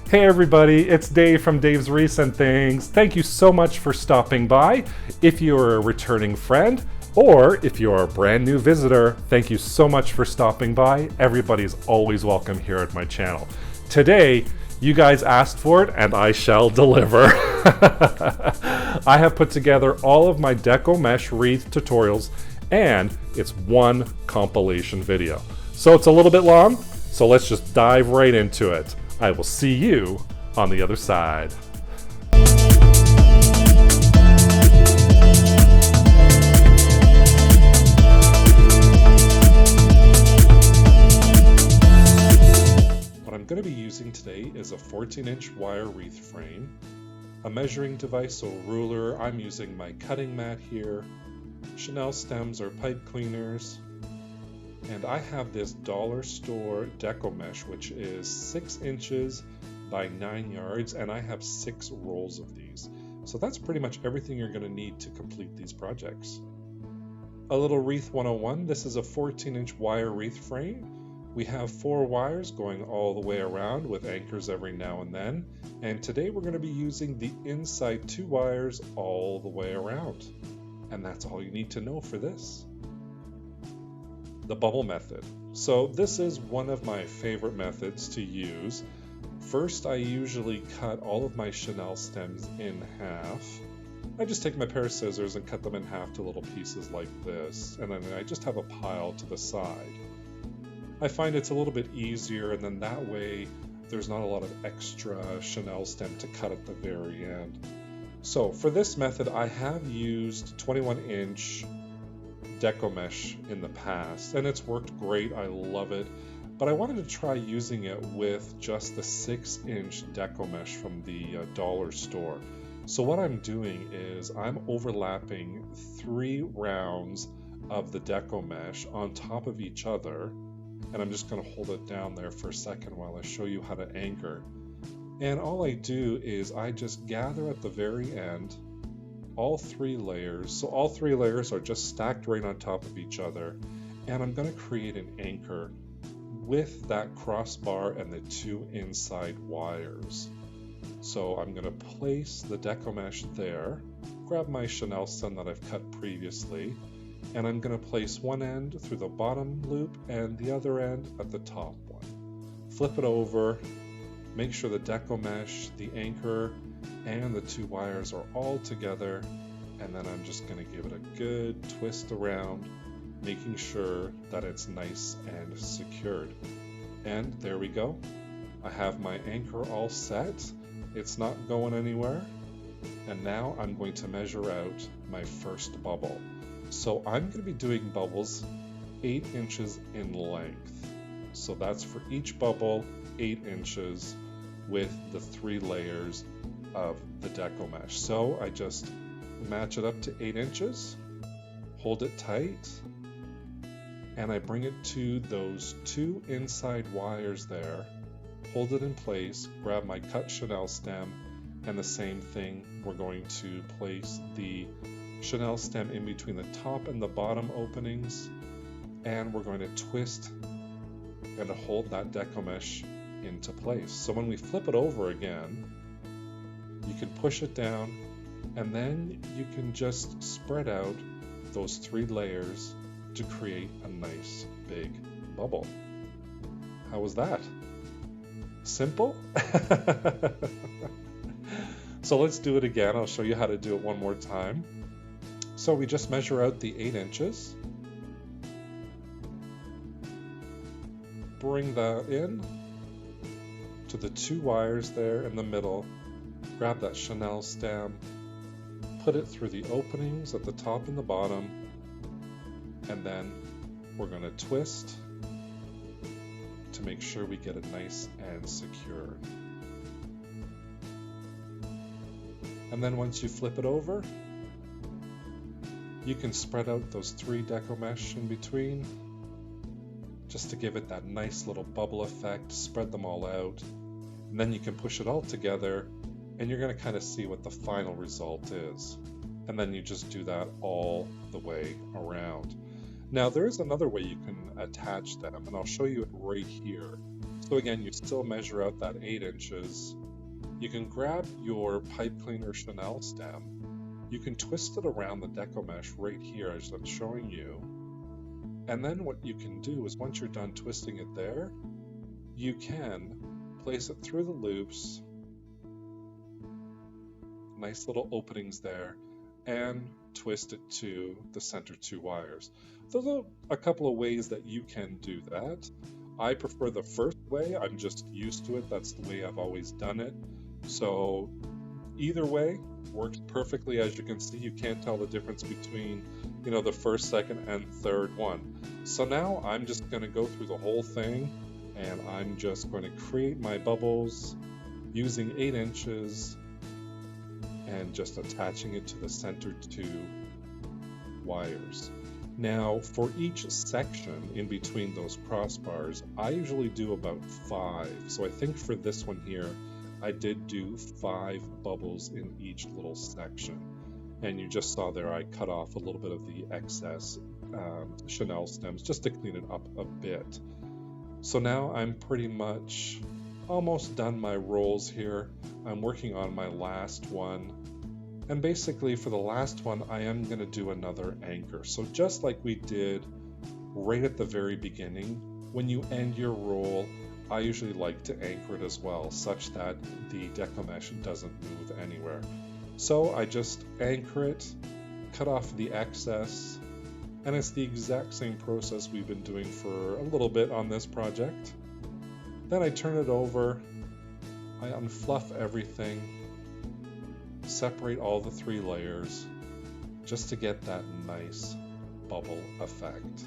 Hey everybody, it's Dave from Dave's Wreaths and Things. Thank you so much for stopping by. If you're a returning friend, or if you're a brand new visitor, thank you so much for stopping by. Everybody's always welcome here at my channel. Today, you guys asked for it and I shall deliver. I have put together all of my Deco Mesh Wreath tutorials and it's one compilation video. So it's a little bit long, so let's just dive right into it. I will see you on the other side. What I'm going to be using today is a 14-inch wire wreath frame, a measuring device, so a ruler. I'm using my cutting mat here, Chanel stems or pipe cleaners, and I have this dollar store Deco Mesh, which is 6 inches by 9 yards, and I have 6 rolls of these. So that's pretty much everything you're going to need to complete these projects. A little Wreath 101, this is a 14-inch wire wreath frame. We have 4 wires going all the way around with anchors every now and then. And today we're going to be using the inside 2 wires all the way around. And that's all you need to know for this. The bubble method. So this is one of my favorite methods to use. First, I usually cut all of my Chanel stems in half. I just take my pair of scissors and cut them in half to little pieces like this, and then I just have a pile to the side. I find it's a little bit easier, and then that way there's not a lot of extra Chanel stem to cut at the very end. So for this method, I have used 21-inch Deco Mesh in the past, and it's worked great. I love it, but I wanted to try using it with just the 6-inch Deco Mesh from the dollar store. So what I'm doing is I'm overlapping 3 rounds of the Deco Mesh on top of each other, and I'm just going to hold it down there for a second while I show you how to anchor. And all I do is I just gather at the very end all 3 layers. So all 3 layers are just stacked right on top of each other, and I'm going to create an anchor with that crossbar and the 2 inside wires. So I'm going to place the Deco Mesh there, grab my Chanel stem that I've cut previously, and I'm going to place one end through the bottom loop and the other end at the top one. Flip it over, make sure the Deco Mesh, the anchor, and the 2 wires are all together, and then I'm just going to give it a good twist around, making sure that it's nice and secured. And there we go. I have my anchor all set. It's not going anywhere. And now I'm going to measure out my first bubble. So I'm going to be doing bubbles 8 inches in length. So that's for each bubble 8 inches with the 3 layers of the Deco Mesh. So I just match it up to 8 inches, hold it tight, and I bring it to those 2 inside wires there, hold it in place, grab my cut Chanel stem, and the same thing, we're going to place the Chanel stem in between the top and the bottom openings, and we're going to twist and hold that Deco Mesh into place. So when we flip it over again, you can push it down, and then you can just spread out those 3 layers to create a nice big bubble. How was that? Simple? So let's do it again. I'll show you how to do it one more time. So we just measure out the 8 inches. Bring that in to the 2 wires there in the middle. Grab that Chanel stem, put it through the openings at the top and the bottom, and then we're going to twist to make sure we get it nice and secure. And then once you flip it over, you can spread out those 3 Deco Mesh in between just to give it that nice little bubble effect. Spread them all out, and then you can push it all together, and you're going to kind of see what the final result is. And then you just do that all the way around. Now there is another way you can attach them, and I'll show you it right here. So again, you still measure out that 8 inches. You can grab your pipe cleaner Chanel stem. You can twist it around the deco mesh right here as I'm showing you. And then what you can do is once you're done twisting it there, you can place it through the loops, nice little openings there, and twist it to the center 2 wires. There's a couple of ways that you can do that. I prefer the first way. I'm just used to it. That's the way I've always done it. So either way works perfectly. As you can see, you can't tell the difference between, the first, second, and third one. So now I'm just going to go through the whole thing, and I'm just going to create my bubbles using 8 inches and just attaching it to the center 2 wires. Now for each section in between those crossbars, I usually do about 5. So I think for this one here, I did do 5 bubbles in each little section. And you just saw there I cut off a little bit of the excess Chanel stems just to clean it up a bit. So now I'm pretty much almost done my rolls here. I'm working on my last one. And basically for the last one, I am going to do another anchor. So just like we did right at the very beginning, when you end your roll, I usually like to anchor it as well, such that the deco mesh doesn't move anywhere. So I just anchor it, cut off the excess, and it's the exact same process we've been doing for a little bit on this project. Then I turn it over, I unfluff everything, separate all the 3 layers just to get that nice bubble effect.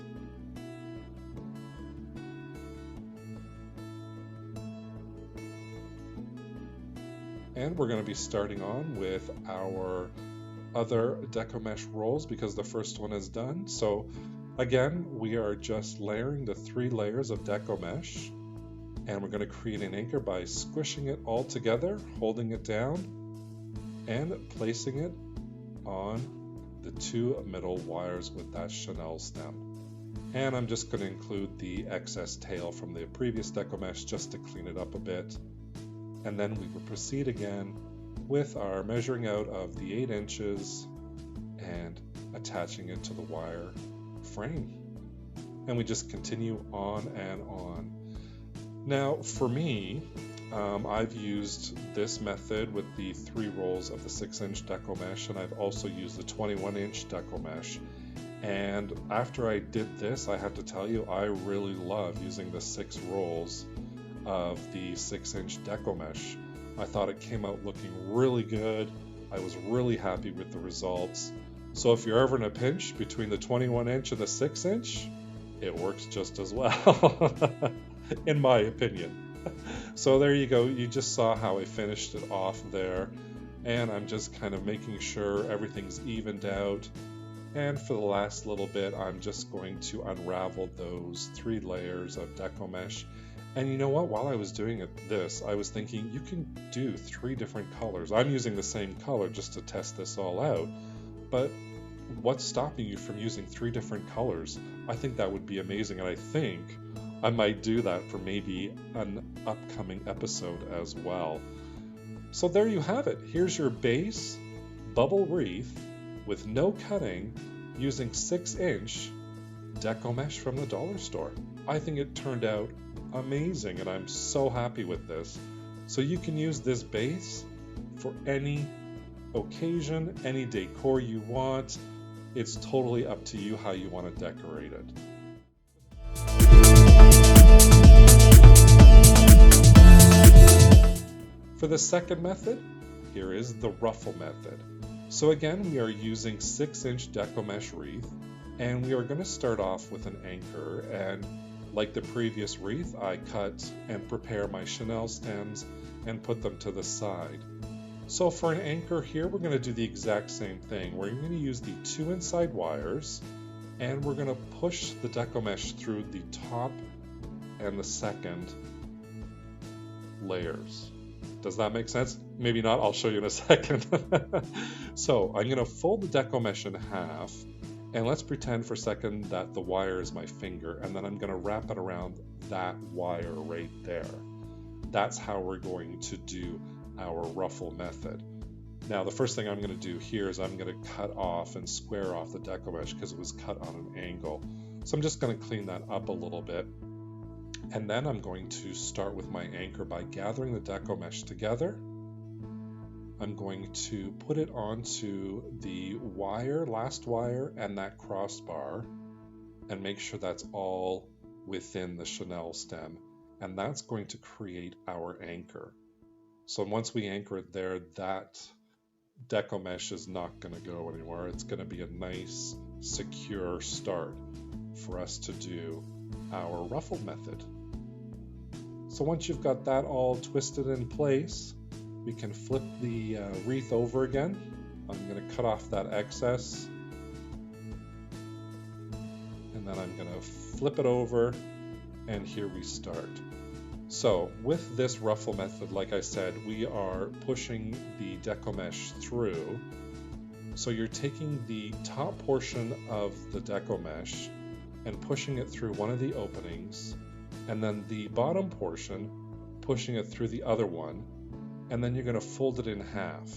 And we're going to be starting on with our other deco mesh rolls because the first one is done. So again, we are just layering the 3 layers of deco mesh, and we're going to create an anchor by squishing it all together, holding it down, and placing it on the 2 middle wires with that Chanel stem. And I'm just going to include the excess tail from the previous deco mesh just to clean it up a bit. And then we will proceed again with our measuring out of the 8 inches and attaching it to the wire frame. And we just continue on and on. Now for me, I've used this method with the 3 rolls of the 6-inch deco mesh, and I've also used the 21-inch deco mesh. And after I did this, I have to tell you, I really love using the 6 rolls of the 6-inch deco mesh. I thought it came out looking really good. I was really happy with the results. So if you're ever in a pinch between the 21-inch and the 6-inch, it works just as well, in my opinion. So there you go, you just saw how I finished it off there, and I'm just kind of making sure everything's evened out. And for the last little bit, I'm just going to unravel those 3 layers of deco mesh. And you know what, while I was doing this, I was thinking you can do 3 different colors. I'm using the same color just to test this all out, but what's stopping you from using 3 different colors? I think that would be amazing, and I think I might do that for maybe an upcoming episode as well. So there you have it. Here's your base bubble wreath with no cutting using 6-inch deco mesh from the dollar store. I think it turned out amazing, and I'm so happy with this. So you can use this base for any occasion, any decor you want. It's totally up to you how you want to decorate it. For the second method, here is the ruffle method. So again, we are using 6-inch deco mesh wreath, and we are going to start off with an anchor. And like the previous wreath, I cut and prepare my Chanel stems and put them to the side. So for an anchor here, we're going to do the exact same thing. We're going to use the 2 inside wires, and we're going to push the deco mesh through the top and the second layers. Does that make sense? Maybe not, I'll show you in a second. So I'm going to fold the deco mesh in half, and let's pretend for a second that the wire is my finger, and then I'm going to wrap it around that wire right there. That's how we're going to do our ruffle method. Now the first thing I'm going to do here is I'm going to cut off and square off the deco mesh because it was cut on an angle. So I'm just going to clean that up a little bit. And then I'm going to start with my anchor by gathering the deco mesh together. I'm going to put it onto the wire, last wire, and that crossbar, and make sure that's all within the chenille stem. And that's going to create our anchor. So once we anchor it there, that deco mesh is not going to go anywhere. It's going to be a nice, secure start for us to do our ruffle method. So once you've got that all twisted in place, we can flip the wreath over again. I'm going to cut off that excess, and then I'm going to flip it over, and here we start. So with this ruffle method, like I said, we are pushing the deco mesh through. So you're taking the top portion of the deco mesh and pushing it through one of the openings, and then the bottom portion pushing it through the other one, and then you're going to fold it in half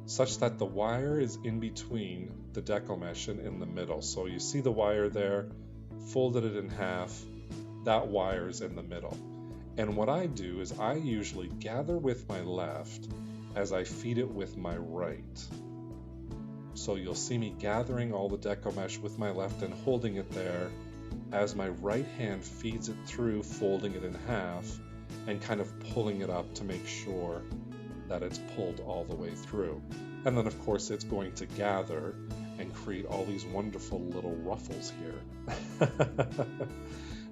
such that the wire is in between the deco mesh and in the middle. So you see the wire there, folded it in half, that wire is in the middle. And what I do is I usually gather with my left as I feed it with my right. So you'll see me gathering all the deco mesh with my left and holding it there as my right hand feeds it through, folding it in half and kind of pulling it up to make sure that it's pulled all the way through. And then of course it's going to gather and create all these wonderful little ruffles here.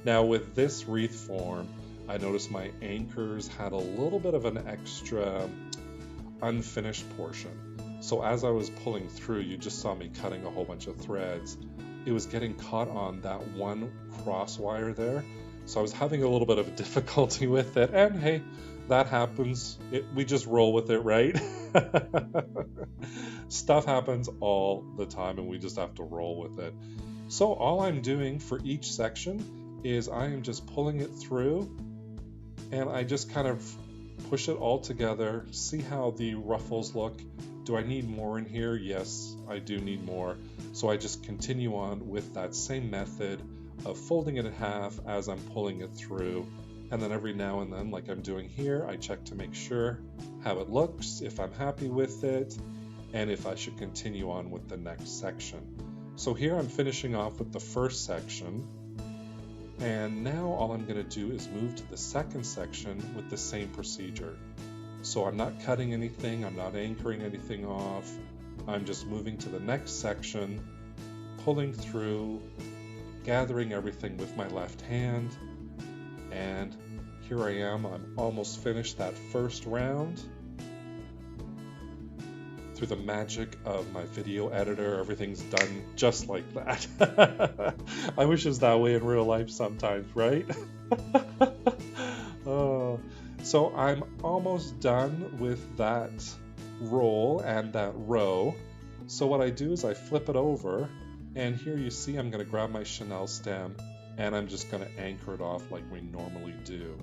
Now with this wreath form, I noticed my anchors had a little bit of an extra unfinished portion. So as I was pulling through, you just saw me cutting a whole bunch of threads. It was getting caught on that one cross wire there. So I was having a little bit of difficulty with it, and hey, that happens. We just roll with it, right? Stuff happens all the time and we just have to roll with it. So all I'm doing for each section is I am just pulling it through, and I just kind of push it all together, see how the ruffles look. Do I need more in here? Yes, I do need more. So I just continue on with that same method of folding it in half as I'm pulling it through. And then every now and then, like I'm doing here, I check to make sure how it looks, if I'm happy with it, and if I should continue on with the next section. So here I'm finishing off with the first section. And now all I'm going to do is move to the second section with the same procedure. So I'm not cutting anything, I'm not anchoring anything off. I'm just moving to the next section, pulling through, gathering everything with my left hand. And here I am, I'm almost finished that first round. Through the magic of my video editor, everything's done just like that. I wish it was that way in real life sometimes, right? So I'm almost done with that roll and that row. So what I do is I flip it over, and here you see I'm going to grab my chenille stem and I'm just going to anchor it off like we normally do.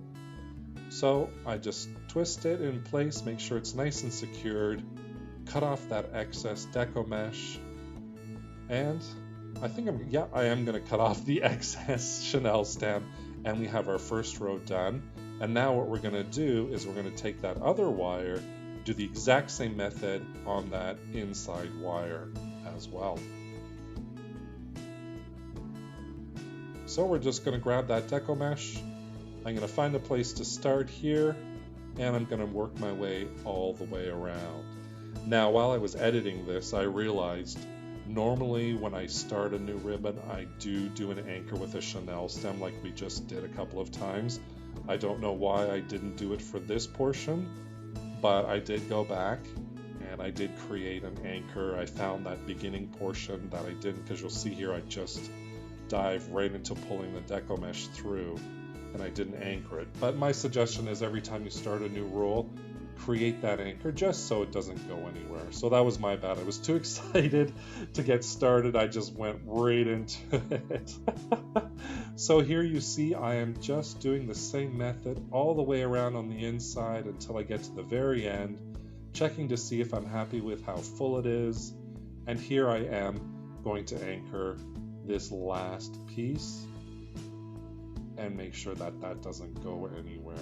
So I just twist it in place, make sure it's nice and secured, cut off that excess deco mesh, and I think I am going to cut off the excess chenille stem, and we have our first row done. And now what we're going to do is we're going to take that other wire, do the exact same method on that inside wire as well. So we're just going to grab that deco mesh. I'm going to find a place to start here, and I'm going to work my way all the way around. Now, while I was editing this, I realized normally when I start a new ribbon, I do an anchor with a chenille stem like we just did a couple of times. I don't know why I didn't do it for this portion, but I did go back and I did create an anchor. I found that beginning portion that I didn't, because you'll see here I just dive right into pulling the deco mesh through and I didn't anchor it. But my suggestion is every time you start a new roll, create that anchor just so it doesn't go anywhere. So that was my bad. I was too excited to get started. I just went right into it. So here you see I am just doing the same method all the way around on the inside until I get to the very end, checking to see if I'm happy with how full it is. And here I am going to anchor this last piece and make sure that that doesn't go anywhere.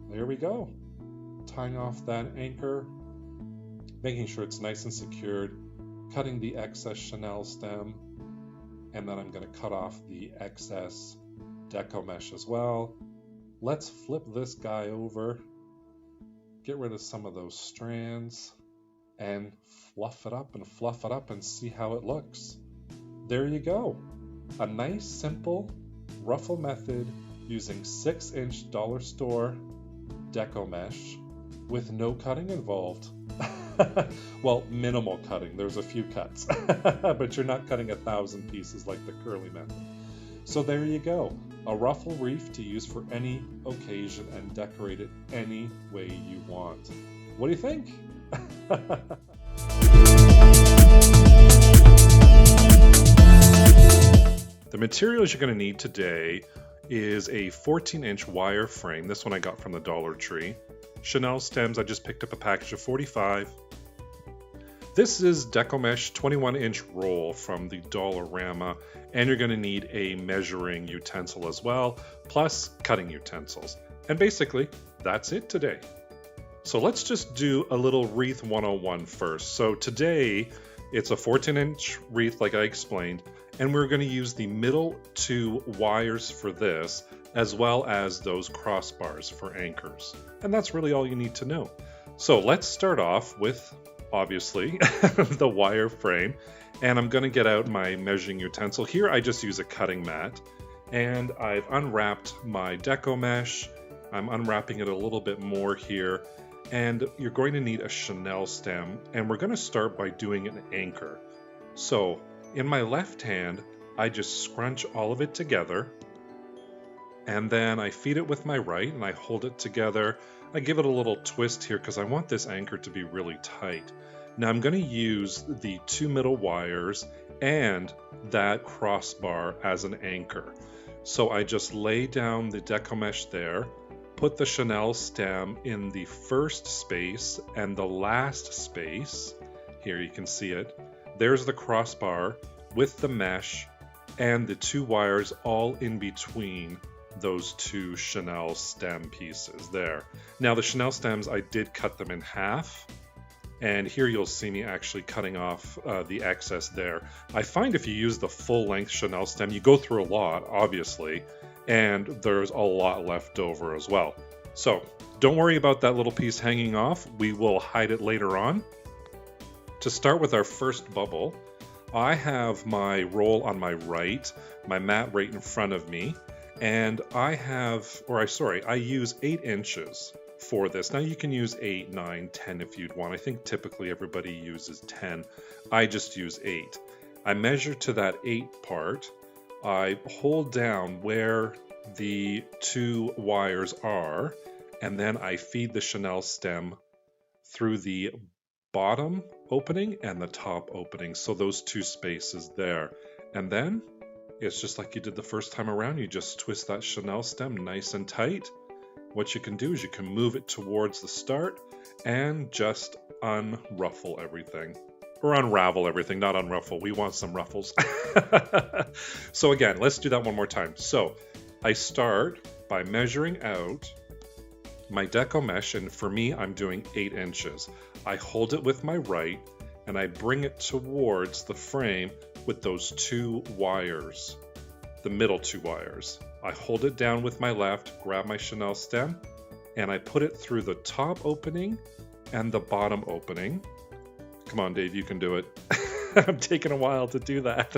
There we go. Tying off that anchor, making sure it's nice and secured, cutting the excess chenille stem, and then I'm going to cut off the excess deco mesh as well. Let's flip this guy over, get rid of some of those strands, and fluff it up and see how it looks. There you go. A nice, simple ruffle method using 6-inch dollar store deco mesh with no cutting involved. Well, minimal cutting. There's a few cuts, but you're not cutting 1,000 pieces like the curly method. So there you go. A ruffle wreath to use for any occasion and decorate it any way you want. What do you think? The materials you're going to need today is a 14-inch wire frame. This one I got from the Dollar Tree. Chenille stems, I just picked up a package of 45. This is Deco Mesh 21-inch roll from the Dollarama, and you're going to need a measuring utensil as well, plus cutting utensils. And basically, that's it today. So let's just do a little Wreath 101 first. So today, it's a 14-inch wreath like I explained, and we're going to use the middle 2 wires for this, as well as those crossbars for anchors. And that's really all you need to know. So let's start off with, obviously, the wire frame. And I'm going to get out my measuring utensil. Here I just use a cutting mat. And I've unwrapped my deco mesh. I'm unwrapping it a little bit more here. And you're going to need a chenille stem. And we're going to start by doing an anchor. So in my left hand, I just scrunch all of it together. And then I feed it with my right and I hold it together. I give it a little twist here because I want this anchor to be really tight. Now I'm going to use the 2 middle wires and that crossbar as an anchor. So I just lay down the deco mesh there, put the chenille stem in the first space and the last space. Here you can see it. There's the crossbar with the mesh and the 2 wires all in between those 2 chenille stem pieces there. Now the chenille stems, I did cut them in half, and here you'll see me actually cutting off the excess there. I find if you use the full length chenille stem, you go through a lot, obviously, and there's a lot left over as well. So don't worry about that little piece hanging off. We will hide it later on. To start with our first bubble, I have my roll on my right, my mat right in front of me, and I use 8 inches for this. Now you can use 8, 9, 10 if you'd want. I think typically everybody uses 10. I just use 8. I measure to that 8 part. I hold down where the 2 wires are, and then I feed the chenille stem through the bottom opening and the top opening. So those 2 spaces there. And then it's just like you did the first time around. You just twist that chenille stem nice and tight. What you can do is you can move it towards the start and just unruffle everything. Or unravel everything, not unruffle. We want some ruffles. So again, let's do that one more time. So I start by measuring out my deco mesh, and for me, I'm doing 8 inches. I hold it with my right, and I bring it towards the frame with those 2 wires, the middle 2 wires. I hold it down with my left, grab my chenille stem, and I put it through the top opening and the bottom opening. Come on, Dave, you can do it. I'm taking a while to do that.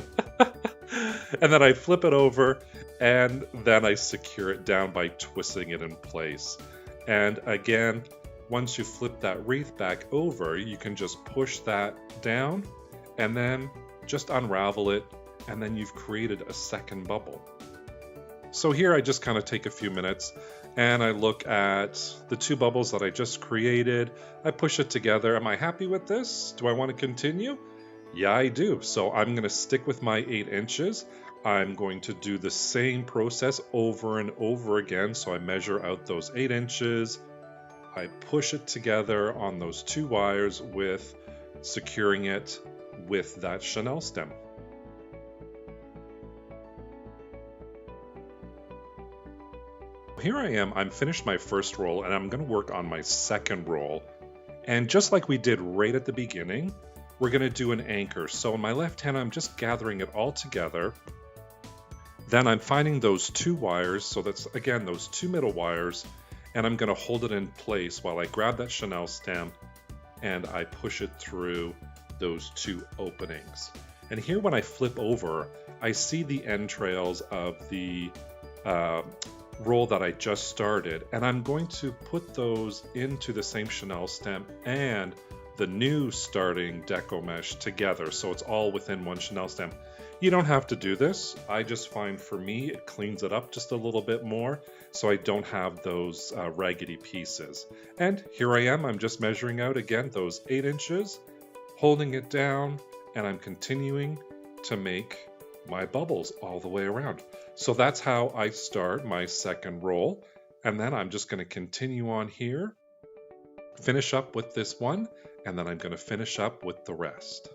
And then I flip it over, and then I secure it down by twisting it in place. And again, once you flip that wreath back over, you can just push that down and then just unravel it, and then you've created a second bubble. So here I just kind of take a few minutes and I look at the two bubbles that I just created. I push it together. Am I happy with this? Do I want to continue? Yeah, I do. So I'm going to stick with my 8 inches. I'm going to do the same process over and over again. So I measure out those 8 inches. I push it together on those 2 wires with securing it with that chenille stem. Here I am, I'm finished my first roll and I'm going to work on my second roll. And just like we did right at the beginning, we're going to do an anchor. So in my left hand, I'm just gathering it all together. Then I'm finding those 2 wires. So that's again, those 2 middle wires. And I'm going to hold it in place while I grab that chenille stem and I push it through those 2 openings. And here when I flip over, I see the entrails of the roll that I just started, and I'm going to put those into the same chenille stem and the new starting deco mesh together, so it's all within one chenille stem. You don't have to do this. I just find for me it cleans it up just a little bit more so I don't have those raggedy pieces. And here I am, I'm just measuring out again those 8 inches, holding it down, and I'm continuing to make my bubbles all the way around. So that's how I start my second roll, and then I'm just going to continue on here, finish up with this one, and then I'm going to finish up with the rest.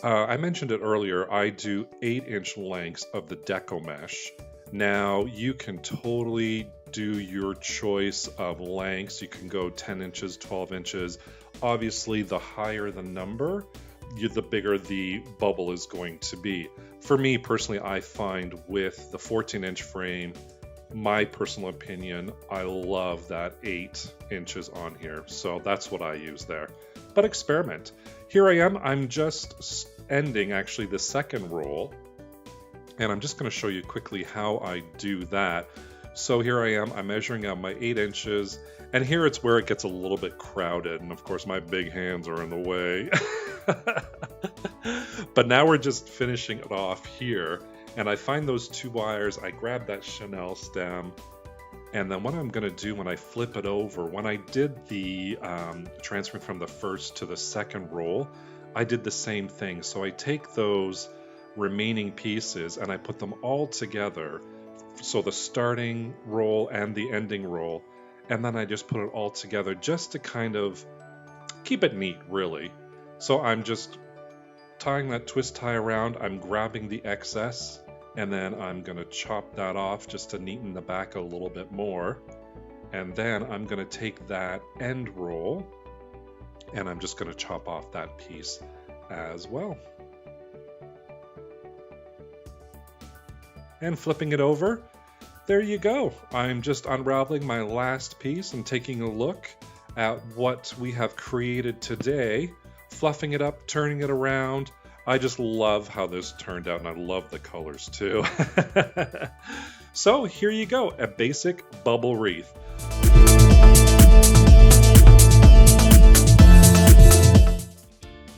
I mentioned it earlier, I do 8-inch lengths of the deco mesh. Now you can totally do your choice of lengths. You can go 10 inches, 12 inches. Obviously, the higher the number, the bigger the bubble is going to be. For me personally, I find with the 14-inch frame, my personal opinion, I love that 8 inches on here. So that's what I use there. But experiment. Here I am. I'm just ending actually the second roll. And I'm just going to show you quickly how I do that. So here I am, I'm measuring out my 8 inches, and here it's where it gets a little bit crowded, and of course my big hands are in the way. But now we're just finishing it off here, and I find those 2 wires, I grab that chenille stem, and then what I'm going to do when I flip it over, when I did the transferring from the first to the second roll, I did the same thing. So I take those remaining pieces and I put them all together, so the starting roll and the ending roll, and then I just put it all together just to kind of keep it neat, really. So I'm just tying that twist tie around, I'm grabbing the excess, and then I'm going to chop that off just to neaten the back a little bit more, and then I'm going to take that end roll and I'm just going to chop off that piece as well. And flipping it over, there you go. I'm just unraveling my last piece and taking a look at what we have created today, fluffing it up, turning it around. I just love how this turned out, and I love the colors too. So here you go, a basic bubble wreath.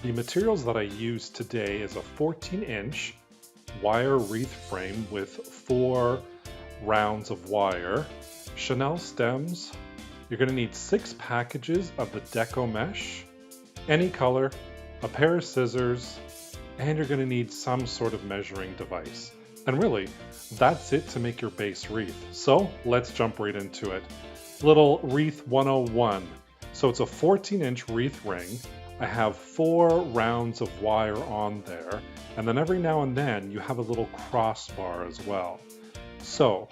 The materials that I used today is a 14-inch wire wreath frame with 4 rounds of wire, chenille stems. You're going to need 6 packages of the deco mesh, any color, a pair of scissors, and you're going to need some sort of measuring device. And really, that's it to make your base wreath. So let's jump right into it. Little Wreath 101. So it's a 14-inch wreath ring. I have 4 rounds of wire on there, and then every now and then you have a little crossbar as well. So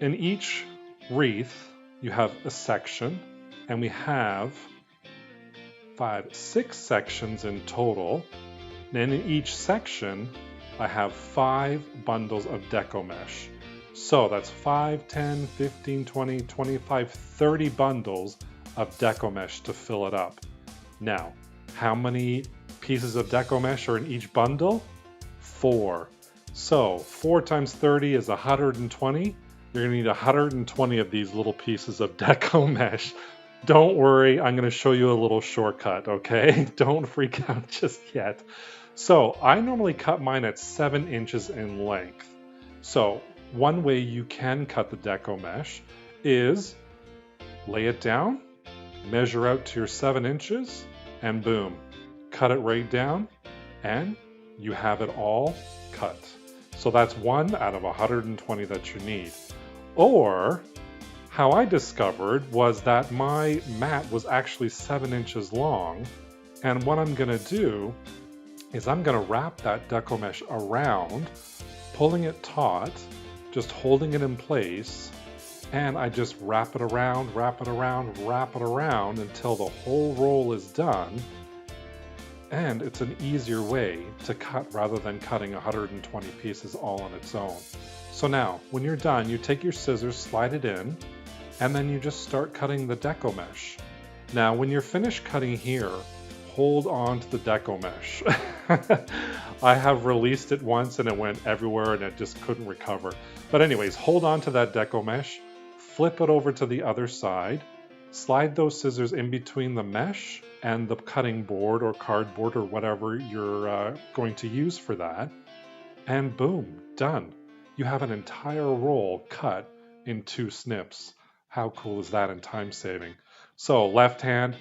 in each wreath you have a section, and we have 6 sections in total. And in each section I have 5 bundles of deco mesh. So that's 5, 10, 15, 20, 25, 30 bundles of deco mesh to fill it up. Now, how many pieces of deco mesh are in each bundle? 4. So 4 times 30 is 120. You're going to need 120 of these little pieces of deco mesh Don't worry, I'm going to show you a little shortcut, okay? Don't freak out just yet. So I normally cut mine at 7 inches in length. So one way you can cut the deco mesh is lay it down, measure out to your 7 inches, and boom, cut it right down, and you have it all cut. So that's 1 out of 120 that you need. Or how I discovered was that my mat was actually 7 inches long, and what I'm gonna do is I'm gonna wrap that deco mesh around, pulling it taut, just holding it in place, and I just wrap it around, wrap it around, wrap it around until the whole roll is done. And it's an easier way to cut rather than cutting 120 pieces all on its own. So now, when you're done, you take your scissors, slide it in, and then you just start cutting the deco mesh. Now, when you're finished cutting here, hold on to the deco mesh. I have released it once and it went everywhere and it just couldn't recover. But anyways, hold on to that deco mesh, flip it over to the other side, slide those scissors in between the mesh and the cutting board or cardboard or whatever you're going to use for that, and boom, done. You have an entire roll cut in 2 snips. How cool is that and time saving? So left hand,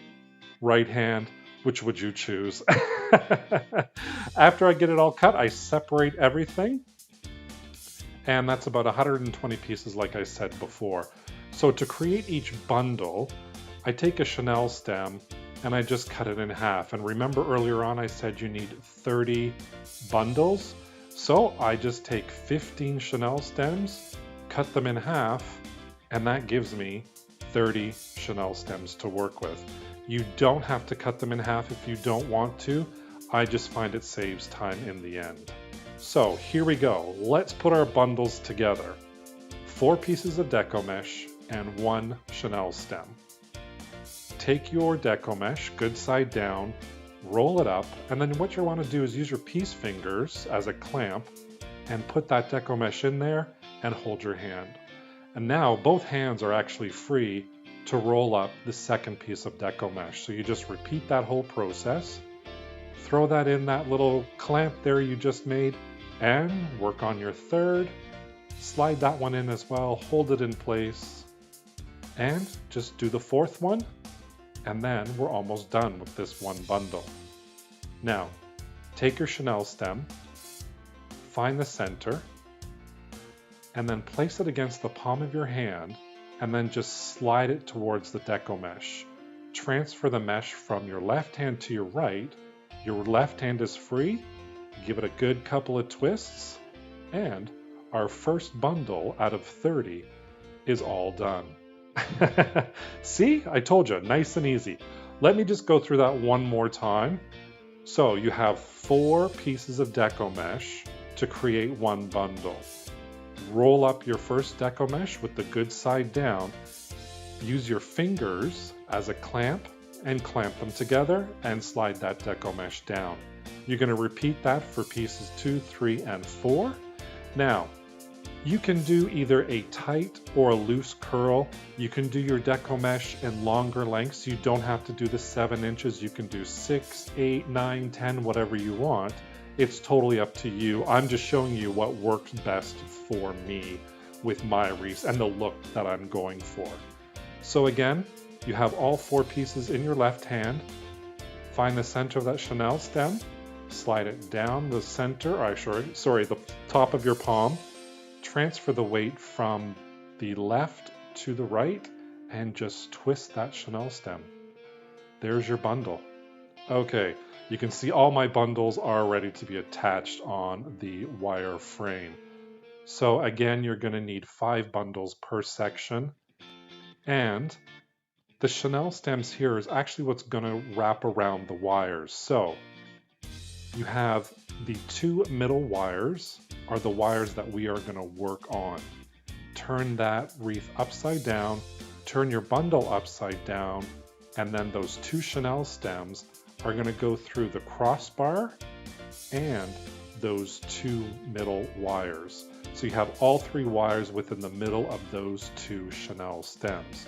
right hand, which would you choose? After I get it all cut, I separate everything. And that's about 120 pieces like I said before. So to create each bundle, I take a chenille stem and I just cut it in half. And remember earlier on I said you need 30 bundles? So I just take 15 chenille stems, cut them in half, and that gives me 30 chenille stems to work with. You don't have to cut them in half if you don't want to. I just find it saves time in the end. So here we go. Let's put our bundles together. 4 pieces of deco mesh and 1 chenille stem. Take your deco mesh, good side down, roll it up, and then what you want to do is use your piece fingers as a clamp and put that deco mesh in there and hold your hand. And now both hands are actually free to roll up the second piece of deco mesh. So you just repeat that whole process, throw that in that little clamp there you just made, and work on your third, slide that one in as well, hold it in place, and just do the 4th one, and then we're almost done with this one bundle. Now, take your chenille stem, find the center, and then place it against the palm of your hand, and then just slide it towards the deco mesh. Transfer the mesh from your left hand to your right. Your left hand is free. Give it a good couple of twists, and our first bundle out of 30 is all done. See, I told you, nice and easy. Let me just go through that one more time. So you have 4 pieces of deco mesh to create one bundle. Roll up your first deco mesh with the good side down. Use your fingers as a clamp and clamp them together and slide that deco mesh down. You're going to repeat that for pieces 2, 3, and 4. Now, you can do either a tight or a loose curl. You can do your deco mesh in longer lengths. You don't have to do the 7 inches. You can do 6, 8, 9, 10, whatever you want. It's totally up to you. I'm just showing you what works best for me with my wreaths and the look that I'm going for. So again, you have all 4 pieces in your left hand. Find the center of that chenille stem, slide it down the center, the top of your palm. Transfer the weight from the left to the right and just twist that chenille stem. There's your bundle. Okay, you can see all my bundles are ready to be attached on the wire frame. So again, you're going to need 5 bundles per section. And the chenille stems here is actually what's going to wrap around the wires. So you have the 2 middle wires are the wires that we are going to work on. Turn that wreath upside down, turn your bundle upside down, and then those 2 chenille stems are going to go through the crossbar and those two middle wires. So you have all three wires within the middle of those two chenille stems.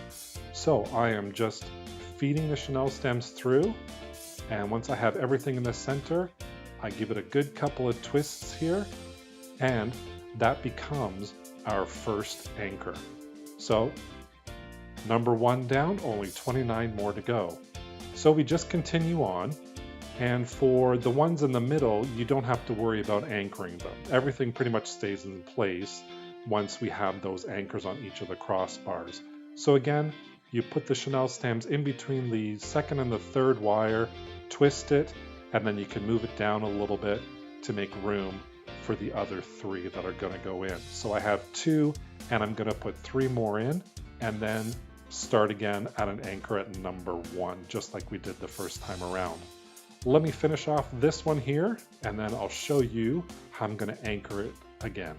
So I am just feeding the chenille stems through, and once I have everything in the center, I give it a good couple of twists here, and that becomes our first anchor. So number 1 down, only 29 more to go. So we just continue on, and for the ones in the middle, you don't have to worry about anchoring them. Everything pretty much stays in place once we have those anchors on each of the crossbars. So again, you put the chenille stems in between the second and the third wire, twist it, and then you can move it down a little bit to make room for the other 3 that are going to go in. So I have 2, and I'm going to put 3 more in, and then start again at an anchor at number 1, just like we did the first time around. Let me finish off this one here, and then I'll show you how I'm going to anchor it again.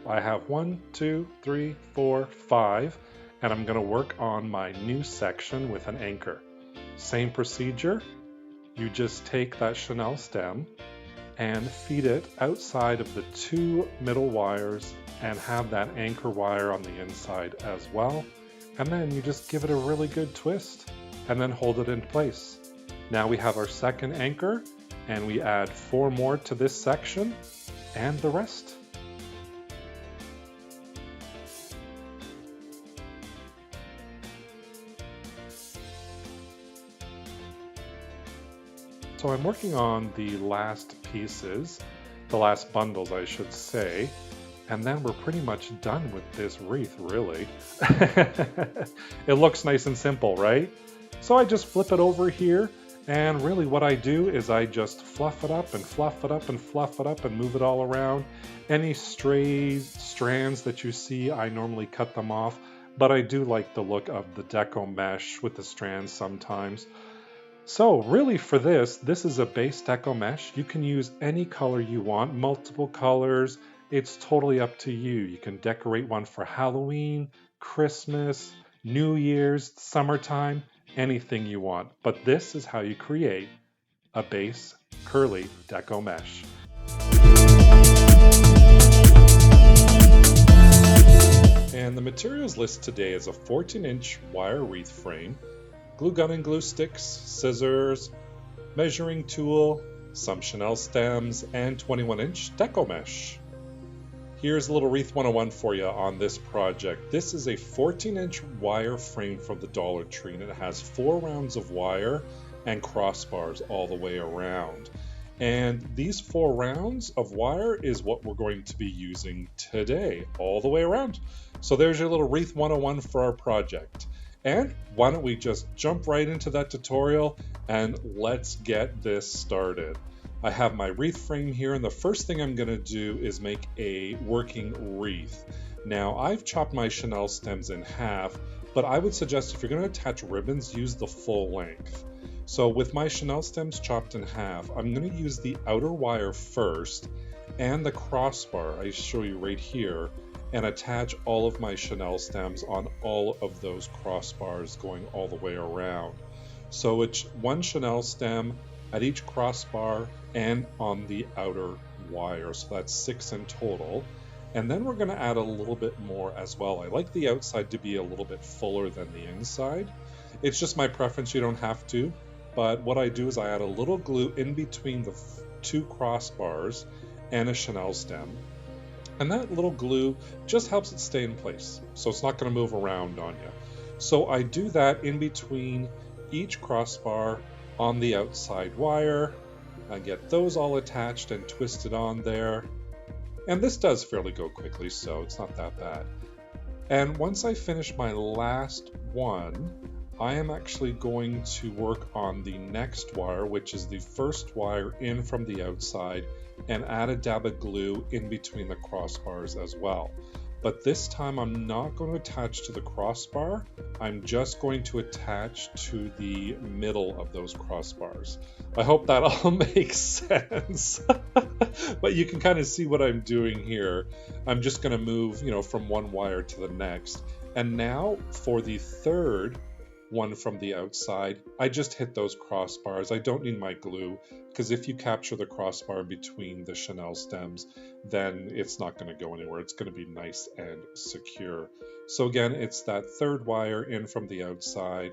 I have 1, 2, 3, 4, 5, and I'm going to work on my new section with an anchor. Same procedure. You just take that chenille stem and feed it outside of the 2 middle wires and have that anchor wire on the inside as well. And then you just give it a really good twist and then hold it in place. Now we have our second anchor, and we add 4 more to this section and the rest. So I'm working on the last pieces, the last bundles I should say, and then we're pretty much done with this wreath, really. It looks nice and simple, right? So I just flip it over here, and really what I do is I just fluff it up and fluff it up and fluff it up and move it all around. Any stray strands that you see, I normally cut them off, but I do like the look of the Deco mesh with the strands sometimes. So really for this is a base Deco mesh. You can use any color you want, multiple colors. It's totally up to you. You can decorate one for Halloween, Christmas, New Year's, summertime, anything you want. But this is how you create a base curly Deco mesh. And the materials list today is a 14-inch wire wreath frame, glue gun and glue sticks, scissors, measuring tool, some chenille stems, and 21-inch Deco mesh. Here's a little Wreath 101 for you on this project. This is a 14-inch wire frame from the Dollar Tree, and it has 4 rounds of wire and crossbars all the way around. And these 4 rounds of wire is what we're going to be using today, all the way around. So there's your little Wreath 101 for our project. And why don't we just jump right into that tutorial and let's get this started. I have my wreath frame here, and the first thing I'm going to do is make a working wreath. Now I've chopped my chenille stems in half, but I would suggest if you're going to attach ribbons, use the full length. So with my chenille stems chopped in half, I'm going to use the outer wire first and the crossbar I show you right here, and attach all of my chenille stems on all of those crossbars going all the way around. So it's 1 chenille stem at each crossbar and on the outer wire, so that's 6 in total. And then we're going to add a little bit more as well. I like the outside to be a little bit fuller than the inside. It's just my preference, you don't have to, but what I do is I add a little glue in between the 2 crossbars and a chenille stem. And that little glue just helps it stay in place, so it's not going to move around on you. So I do that in between each crossbar on the outside wire. I get those all attached and twisted on there. And this does fairly go quickly, so it's not that bad. And once I finish my last one, I am actually going to work on the next wire, which is the first wire in from the outside, and add a dab of glue in between the crossbars as well. but this time I'm not going to attach to the crossbar. I'm just going to attach to the middle of those crossbars. I hope that all makes sense. But you can kind of see what I'm doing here. I'm just going to move, from one wire to the next. And now for the third one from the outside, I just hit those crossbars. I don't need my glue, because if you capture the crossbar between the chenille stems, then it's not going to go anywhere. It's going to be nice and secure. So again, it's that third wire in from the outside,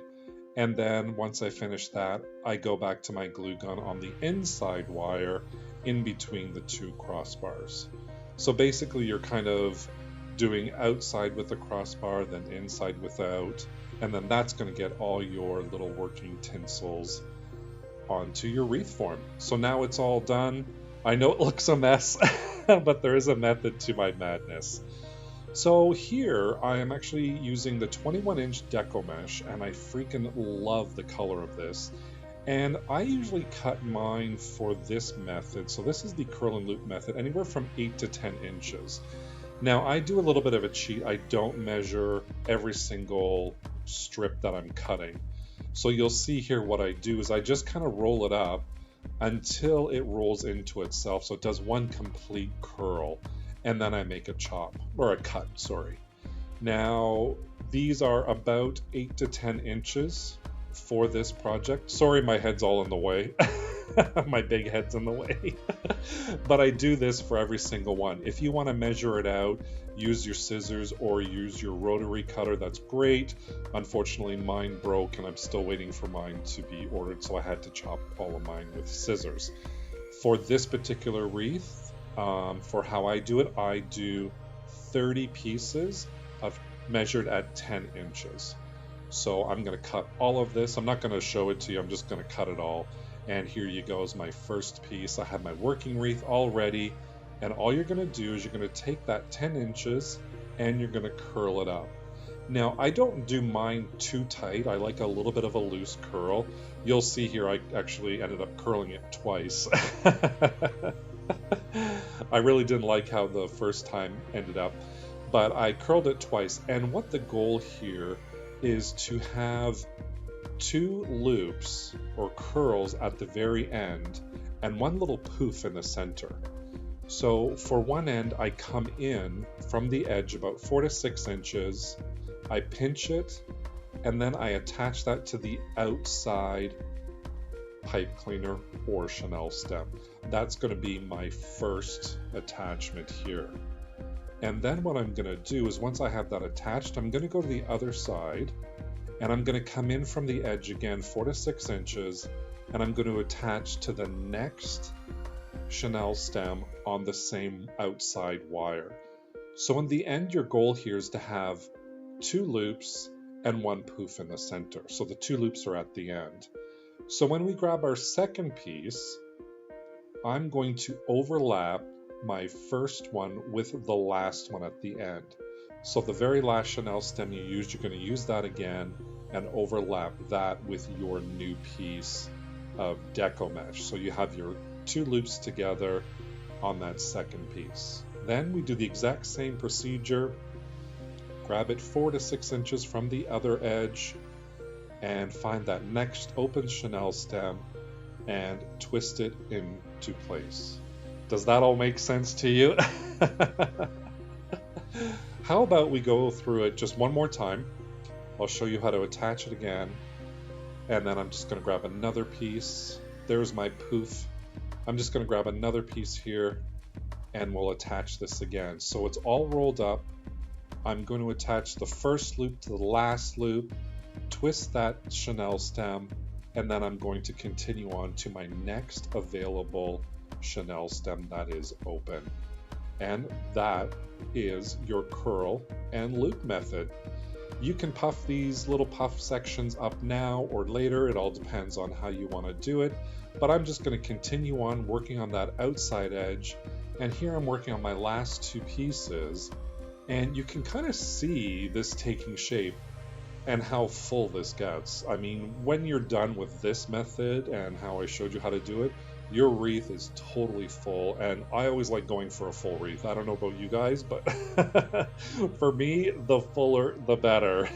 and then once I finish that, I go back to my glue gun on the inside wire in between the two crossbars. So basically you're kind of doing outside with the crossbar, then inside without, and then that's going to get all your little working tinsels onto your wreath form. So now it's all done. I know it looks a mess, but there is a method to my madness. So here I am actually using the 21-inch Deco mesh, and I freaking love the color of this. And I usually cut mine for this method. So this is the curl and loop method, anywhere from 8 to 10 inches. Now I do a little bit of a cheat. I don't measure every single strip that I'm cutting. So you'll see here what I do is I just kind of roll it up until it rolls into itself. So it does one complete curl, and then I make a chop, or a cut, sorry. Now these are about 8 to 10 inches for this project. Sorry, my head's all in the way. My big head's in the way. But I do this for every single one. If you want to measure it out, use your scissors or use your rotary cutter, that's great. Unfortunately, mine broke and I'm still waiting for mine to be ordered, so I had to chop all of mine with scissors. For this particular wreath, for how I do 30 pieces of measured at 10 inches. So I'm going to cut all of this. I'm not going to show it to you. I'm just going to cut it all. And here you go is my first piece. I have my working wreath all ready. And all you're going to do is you're going to take that 10 inches and you're going to curl it up. Now, I don't do mine too tight. I like a little bit of a loose curl. You'll see here I actually ended up curling it twice. I really didn't like how the first time ended up, but I curled it twice. And what the goal here is to have 2 loops or curls at the very end and one little poof in the center. So for one end, I come in from the edge about 4 to 6 inches, I pinch it, and then I attach that to the outside pipe cleaner or chenille stem. That's going to be my first attachment here. And then what I'm going to do is once I have that attached, I'm going to go to the other side and I'm going to come in from the edge again 4 to 6 inches, and I'm going to attach to the next chenille stem on the same outside wire. So in the end, your goal here is to have 2 loops and 1 poof in the center. So the 2 loops are at the end. So when we grab our second piece, I'm going to overlap my first one with the last one at the end. So the very last chenille stem you used, you're going to use that again and overlap that with your new piece of Deco mesh. So you have your 2 loops together on that second piece. Then we do the exact same procedure. Grab it 4 to 6 inches from the other edge and find that next open chenille stem and twist it into place. Does that all make sense to you? How about we go through it just one more time? I'll show you how to attach it again. And then I'm just going to grab another piece. There's my poof. I'm just going to grab another piece here and we'll attach this again. So it's all rolled up. I'm going to attach the first loop to the last loop, twist that chenille stem, and then I'm going to continue on to my next available chenille stem that is open. And that is your curl and loop method. You can puff these little puff sections up now or later. It all depends on how you want to do it. But I'm just going to continue on working on that outside edge. And here I'm working on my last 2 pieces. And you can kind of see this taking shape and how full this gets. I mean, when you're done with this method and how I showed you how to do it, your wreath is totally full, and I always like going for a full wreath. I don't know about you guys, but for me, the fuller the better.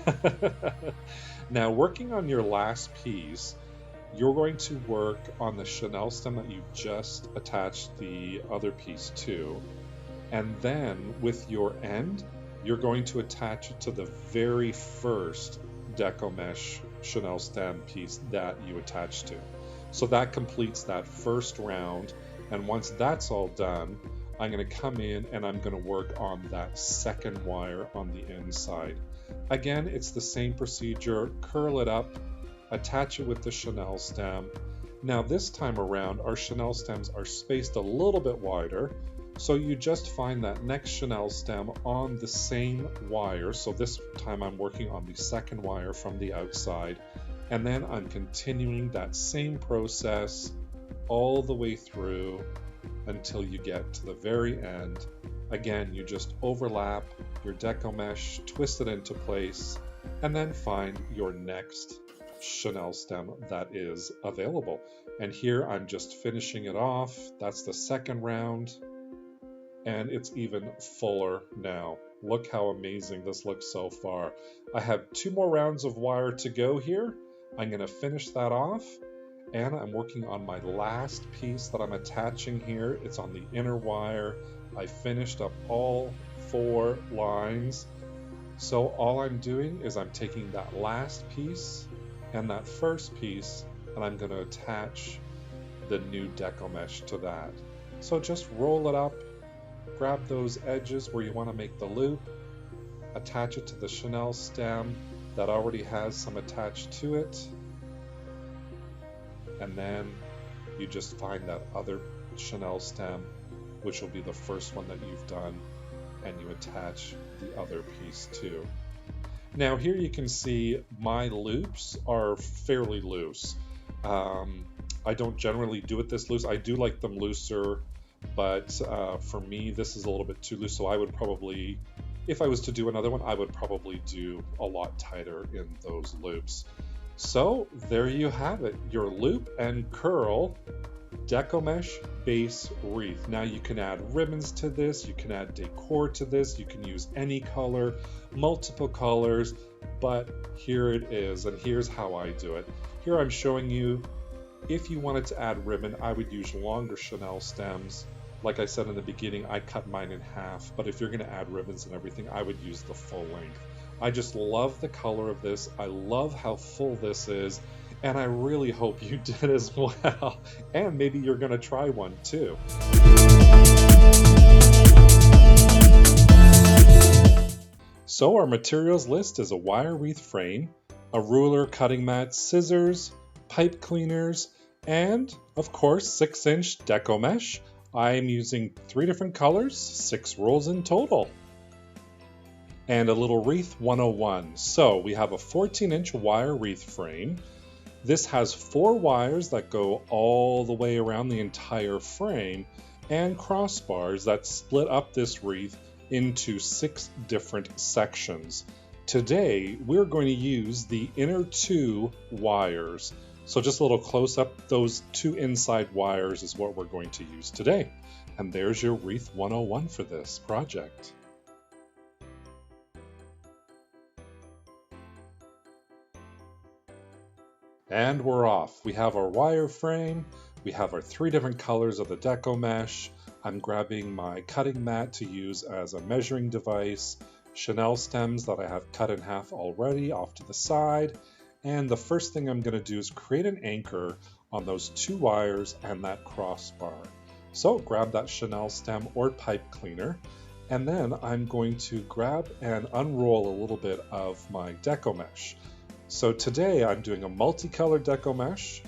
Now, working on your last piece, you're going to work on the chenille stem that you just attached the other piece to, and then with your end, you're going to attach it to the very first Deco Mesh chenille stem piece that you attached to. So that completes that first round, and once that's all done, I'm going to come in and I'm going to work on that second wire on the inside. Again, it's the same procedure. Curl it up, attach it with the chenille stem. Now this time around, our chenille stems are spaced a little bit wider, so you just find that next chenille stem on the same wire. So this time I'm working on the second wire from the outside, and then I'm continuing that same process all the way through until you get to the very end. Again, you just overlap your Deco Mesh, twist it into place, and then find your next chenille stem that is available. And here I'm just finishing it off. That's the second round, and it's even fuller now. Look how amazing this looks so far. I have 2 more rounds of wire to go here. I'm going to finish that off, and I'm working on my last piece that I'm attaching here. It's on the inner wire. I finished up all 4 lines. So all I'm doing is I'm taking that last piece and that first piece, and I'm going to attach the new Deco Mesh to that. So just roll it up, grab those edges where you want to make the loop, attach it to the chenille stem that already has some attached to it, and then you just find that other chenille stem, which will be the first one that you've done, and you attach the other piece too. Now here you can see my loops are fairly loose. I don't generally do it this loose. I do like them looser, but for me this is a little bit too loose, so I would probably, if I was to do another one, I would probably do a lot tighter in those loops. So there you have it, your loop and curl Deco Mesh base wreath. Now you can add ribbons to this, you can add decor to this, you can use any color, multiple colors, but here it is, and here's how I do it. Here I'm showing you, if you wanted to add ribbon, I would use longer chenille stems. Like I said in the beginning, I cut mine in half, but if you're going to add ribbons and everything, I would use the full length. I just love the color of this. I love how full this is, and I really hope you did as well. And maybe you're going to try one too. So our materials list is a wire wreath frame, a ruler, cutting mat, scissors, pipe cleaners, and of course 6-inch Deco Mesh. I am using 3 different colors, 6 rolls in total. And a little Wreath 101. So we have a 14-inch wire wreath frame. This has 4 wires that go all the way around the entire frame, and crossbars that split up this wreath into 6 different sections. Today we're going to use the inner 2 wires. So just a little close up, those 2 inside wires is what we're going to use today. And there's your Wreath 101 for this project. And we're off. We have our wire frame, we have our 3 different colors of the Deco Mesh. I'm grabbing my cutting mat to use as a measuring device, chenille stems that I have cut in half already off to the side, and the first thing I'm going to do is create an anchor on those 2 wires and that crossbar. So grab that chenille stem or pipe cleaner, and then I'm going to grab and unroll a little bit of my Deco Mesh. So today I'm doing a multicolored Deco Mesh,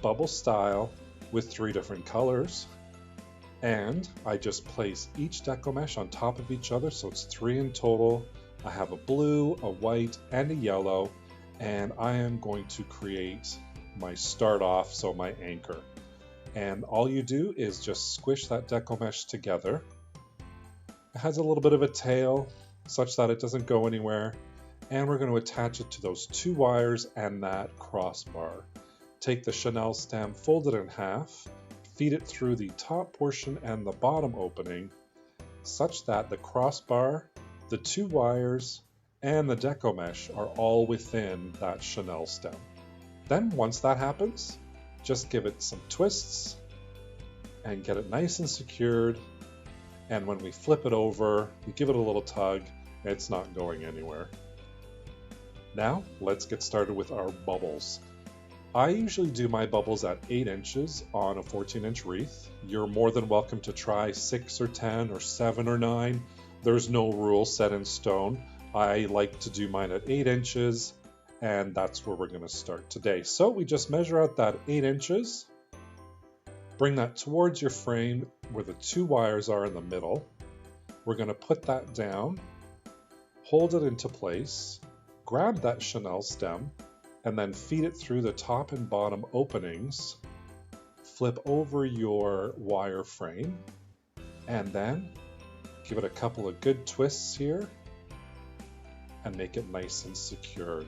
bubble style, with 3 different colors. And I just place each Deco Mesh on top of each other, so it's 3 in total. I have a blue, a white, and a yellow, and I am going to create my start off, so my anchor. And all you do is just squish that Deco Mesh together. It has a little bit of a tail, such that it doesn't go anywhere. And we're going to attach it to those 2 wires and that crossbar. Take the chenille stem, fold it in half, feed it through the top portion and the bottom opening such that the crossbar, the 2 wires, and the deco mesh are all within that chenille stem. Then once that happens, just give it some twists and get it nice and secured. And when we flip it over, we give it a little tug, and it's not going anywhere. Now, let's get started with our bubbles. I usually do my bubbles at 8 inches on a 14-inch wreath. You're more than welcome to try 6 or 10 or 7 or 9. There's no rule set in stone. I like to do mine at 8 inches, and that's where we're going to start today. So we just measure out that 8 inches, bring that towards your frame where the 2 wires are in the middle. We're going to put that down, hold it into place, grab that chenille stem, and then feed it through the top and bottom openings, flip over your wire frame, and then give it a couple of good twists here and make it nice and secured.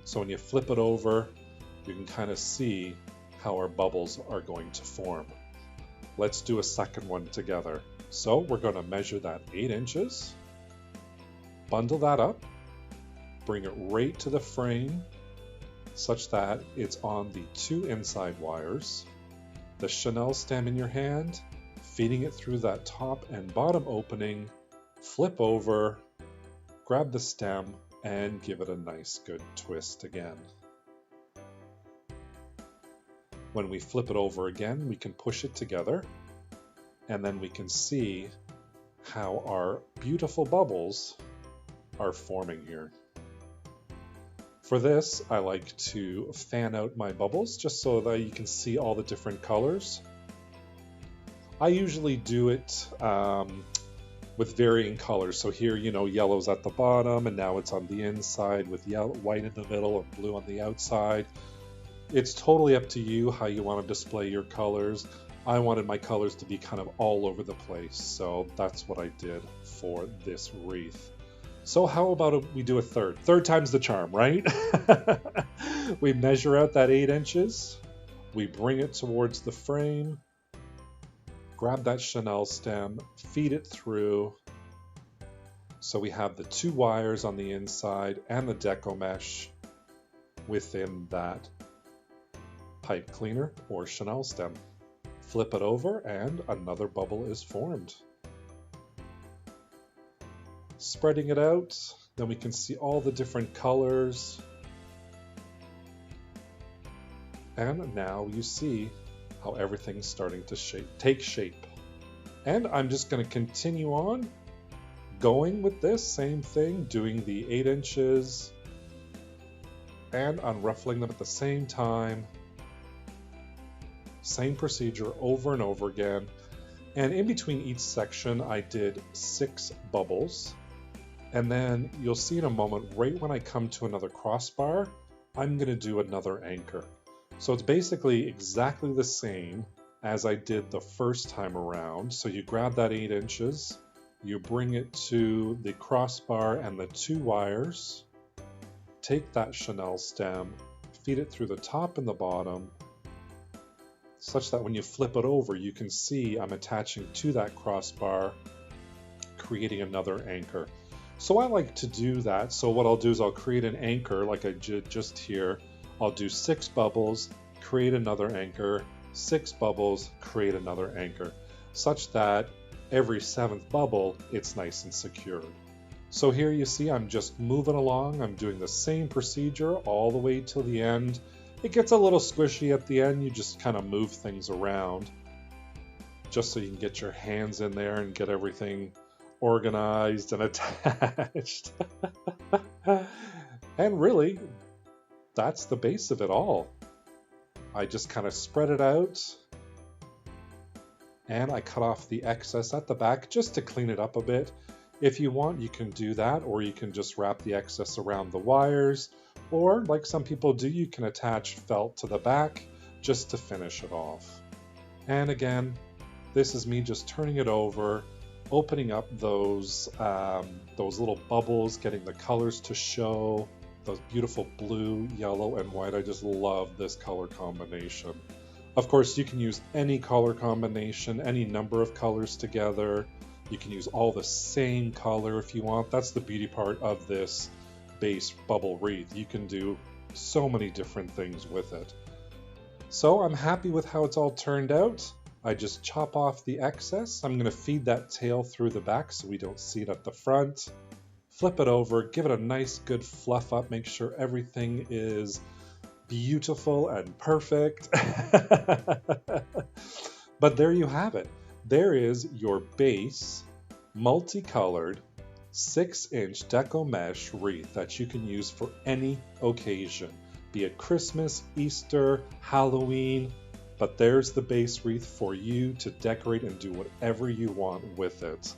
So when you flip it over, you can kind of see how our bubbles are going to form. Let's do a second one together. So we're going to measure that 8 inches, bundle that up, bring it right to the frame such that it's on the 2 inside wires, the chenille stem in your hand, feeding it through that top and bottom opening, flip over, grab the stem, and give it a nice good twist again. When we flip it over again, we can push it together, and then we can see how our beautiful bubbles are forming here. For this, I like to fan out my bubbles just so that you can see all the different colors. I usually do it with varying colors. So here, you know, yellow's at the bottom, and now it's on the inside with yellow, white in the middle, and blue on the outside. It's totally up to you how you want to display your colors. I wanted my colors to be kind of all over the place, so that's what I did for this wreath. So how about we do a third? Third time's the charm, right? We measure out that 8 inches. We bring it towards the frame. Grab that chenille stem, feed it through. So we have the 2 wires on the inside and the deco mesh within that pipe cleaner or chenille stem. Flip it over and another bubble is formed. Spreading it out, then we can see all the different colors. And now you see how everything's starting to take shape. And I'm just going to continue on going with this same thing, doing the 8 inches and unruffling them at the same time. Same procedure over and over again. And in between each section, I did 6 bubbles. And then you'll see in a moment, right when I come to another crossbar, I'm going to do another anchor. So it's basically exactly the same as I did the first time around. So you grab that 8 inches, you bring it to the crossbar and the 2 wires, take that chenille stem, feed it through the top and the bottom, such that when you flip it over, you can see I'm attaching to that crossbar, creating another anchor. So I like to do that. So what I'll do is I'll create an anchor like I did just here. I'll do 6 bubbles, create another anchor, 6 bubbles, create another anchor, such that every 7th bubble, it's nice and secured. So here you see I'm just moving along. I'm doing the same procedure all the way till the end. It gets a little squishy at the end. You just kind of move things around just so you can get your hands in there and get everything organized and attached. And really, that's the base of it all. I just kind of spread it out and I cut off the excess at the back just to clean it up a bit. If you want, you can do that, or you can just wrap the excess around the wires, or like some people do, you can attach felt to the back just to finish it off. And again, this is me just turning it over, opening up those little bubbles, getting the colors to show, those beautiful blue, yellow, and white. I just love this color combination. Of course, you can use any color combination, any number of colors together. You can use all the same color if you want. That's the beauty part of this base bubble wreath. You can do so many different things with it. So I'm happy with how it's all turned out. I just chop off the excess. I'm going to feed that tail through the back so we don't see it at the front. Flip it over, give it a nice good fluff up, make sure everything is beautiful and perfect. But there you have it. There is your base, multicolored, 6-inch Deco mesh wreath that you can use for any occasion, be it Christmas, Easter, Halloween. But there's the base wreath for you to decorate and do whatever you want with it.